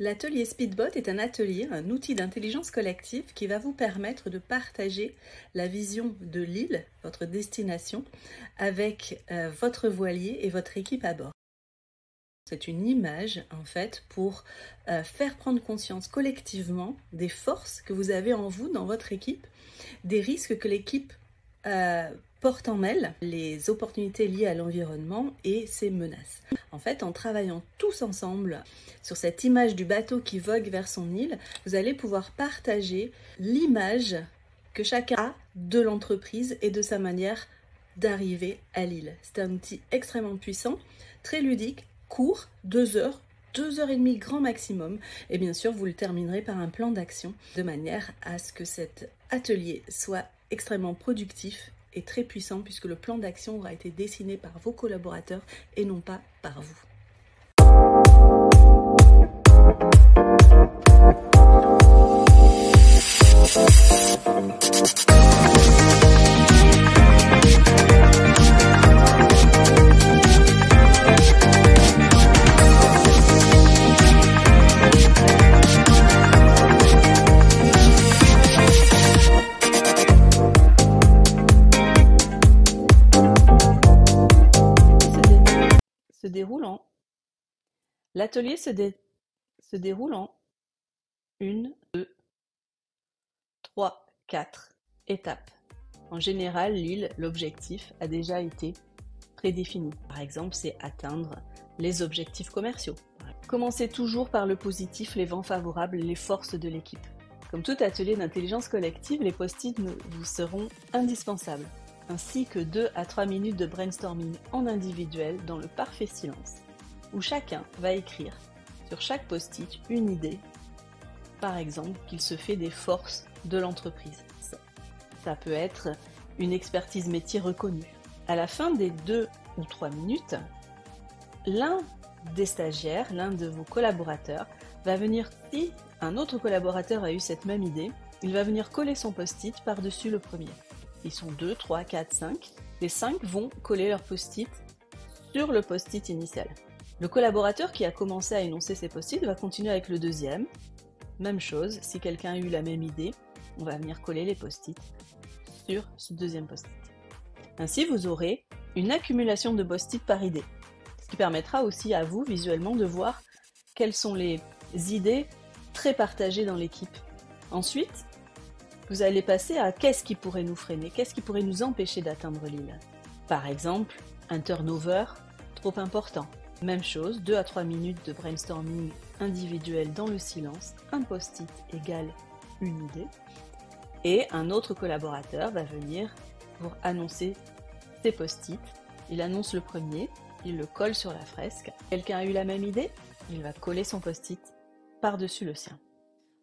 L'atelier Speedbot est un atelier, un outil d'intelligence collective qui va vous permettre de partager la vision de l'île, votre destination, avec votre voilier et votre équipe à bord. C'est une image en fait pour faire prendre conscience collectivement des forces que vous avez en vous dans votre équipe, des risques que l'équipe porte en elle, les opportunités liées à l'environnement et ses menaces. En fait, en travaillant tous ensemble sur cette image du bateau qui vogue vers son île, vous allez pouvoir partager l'image que chacun a de l'entreprise et de sa manière d'arriver à l'île. C'est un outil extrêmement puissant, très ludique, court, 2 heures, 2 heures et demie grand maximum. Et bien sûr, vous le terminerez par un plan d'action de manière à ce que cet atelier soit extrêmement productif et très puissant puisque le plan d'action aura été dessiné par vos collaborateurs et non pas par vous. L'atelier se déroule en 1, 2, 3, 4 étapes. En général, l'objectif a déjà été prédéfini. Par exemple, c'est atteindre les objectifs commerciaux. Commencez toujours par le positif, les vents favorables, les forces de l'équipe. Comme tout atelier d'intelligence collective, les post-it vous seront indispensables, ainsi que 2 à 3 minutes de brainstorming en individuel dans le parfait silence, où chacun va écrire sur chaque post-it une idée, par exemple qu'il se fait des forces de l'entreprise. Ça peut être une expertise métier reconnue. À la fin des 2 ou 3 minutes, l'un des stagiaires, l'un de vos collaborateurs, va venir, si un autre collaborateur a eu cette même idée, il va venir coller son post-it par-dessus le premier. Ils sont 2, 3, 4, 5. Les 5 vont coller leur post-it sur le post-it initial. Le collaborateur qui a commencé à énoncer ses post-it va continuer avec le deuxième. Même chose, si quelqu'un a eu la même idée, on va venir coller les post-it sur ce deuxième post-it. Ainsi, vous aurez une accumulation de post-it par idée, ce qui permettra aussi à vous, visuellement, de voir quelles sont les idées très partagées dans l'équipe. Ensuite, vous allez passer à qu'est-ce qui pourrait nous freiner, qu'est-ce qui pourrait nous empêcher d'atteindre l'île. Par exemple, un turnover trop important. Même chose, 2 à 3 minutes de brainstorming individuel dans le silence, un post-it égale une idée, et un autre collaborateur va venir pour annoncer ses post-it. Il annonce le premier, il le colle sur la fresque. Quelqu'un a eu la même idée, il va coller son post-it par-dessus le sien.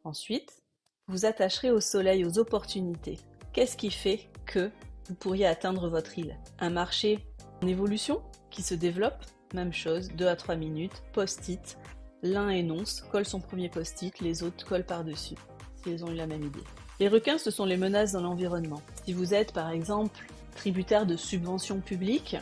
Ensuite, vous attacherez au soleil, aux opportunités. Qu'est-ce qui fait que vous pourriez atteindre votre île? Un marché en évolution qui se développe? Même chose, 2 à 3 minutes, post-it, l'un énonce, colle son premier post-it, les autres collent par-dessus, s'ils ont eu la même idée. Les requins, ce sont les menaces dans l'environnement. Si vous êtes par exemple tributaire de subventions publiques,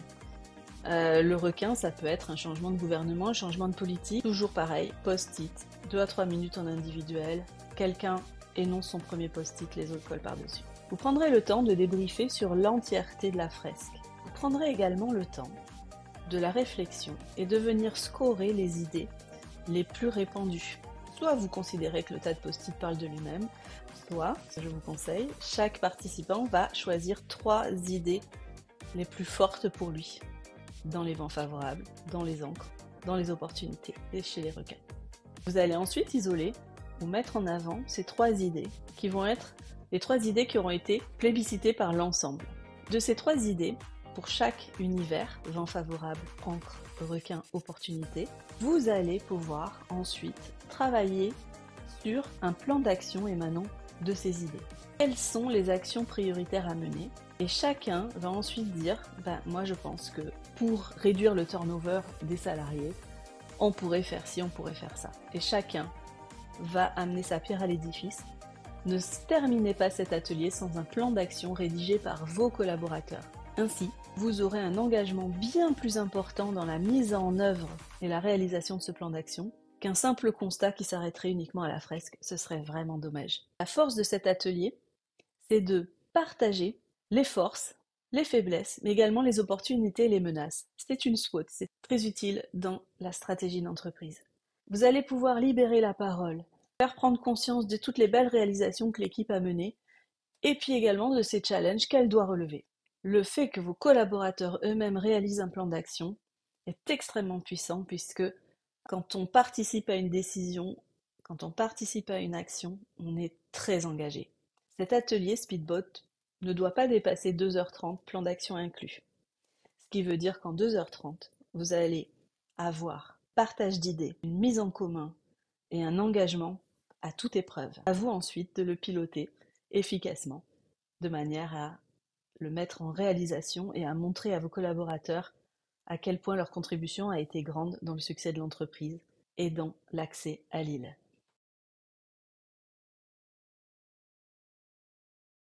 le requin, ça peut être un changement de gouvernement, un changement de politique. Toujours pareil, post-it, 2 à 3 minutes en individuel, quelqu'un énonce son premier post-it, les autres collent par-dessus. Vous prendrez le temps de débriefer sur l'entièreté de la fresque. Vous prendrez également le temps de la réflexion et de venir scorer les idées les plus répandues. Soit vous considérez que le tas de post-it parle de lui-même, soit, je vous conseille, chaque participant va choisir 3 idées les plus fortes pour lui, dans les vents favorables, dans les ancres, dans les opportunités et chez les requins. Vous allez ensuite isoler ou mettre en avant ces 3 idées qui vont être les 3 idées qui auront été plébiscitées par l'ensemble. De ces 3 idées, pour chaque univers, vent favorable, ancre, requin, opportunité, vous allez pouvoir ensuite travailler sur un plan d'action émanant de ces idées. Quelles sont les actions prioritaires à mener? Et chacun va ensuite dire, moi je pense que pour réduire le turnover des salariés, on pourrait faire ci, on pourrait faire ça. Et chacun va amener sa pierre à l'édifice. Ne terminez pas cet atelier sans un plan d'action rédigé par vos collaborateurs. Ainsi, vous aurez un engagement bien plus important dans la mise en œuvre et la réalisation de ce plan d'action qu'un simple constat qui s'arrêterait uniquement à la fresque. Ce serait vraiment dommage. La force de cet atelier, c'est de partager les forces, les faiblesses, mais également les opportunités et les menaces. C'est une SWOT, c'est très utile dans la stratégie d'entreprise. Vous allez pouvoir libérer la parole, faire prendre conscience de toutes les belles réalisations que l'équipe a menées, et puis également de ces challenges qu'elle doit relever. Le fait que vos collaborateurs eux-mêmes réalisent un plan d'action est extrêmement puissant puisque quand on participe à une décision, quand on participe à une action, on est très engagé. Cet atelier Speedbot ne doit pas dépasser 2h30, plan d'action inclus. Ce qui veut dire qu'en 2h30, vous allez avoir partage d'idées, une mise en commun et un engagement à toute épreuve. À vous ensuite de le piloter efficacement, de manière à le mettre en réalisation et à montrer à vos collaborateurs à quel point leur contribution a été grande dans le succès de l'entreprise et dans l'accès à l'île.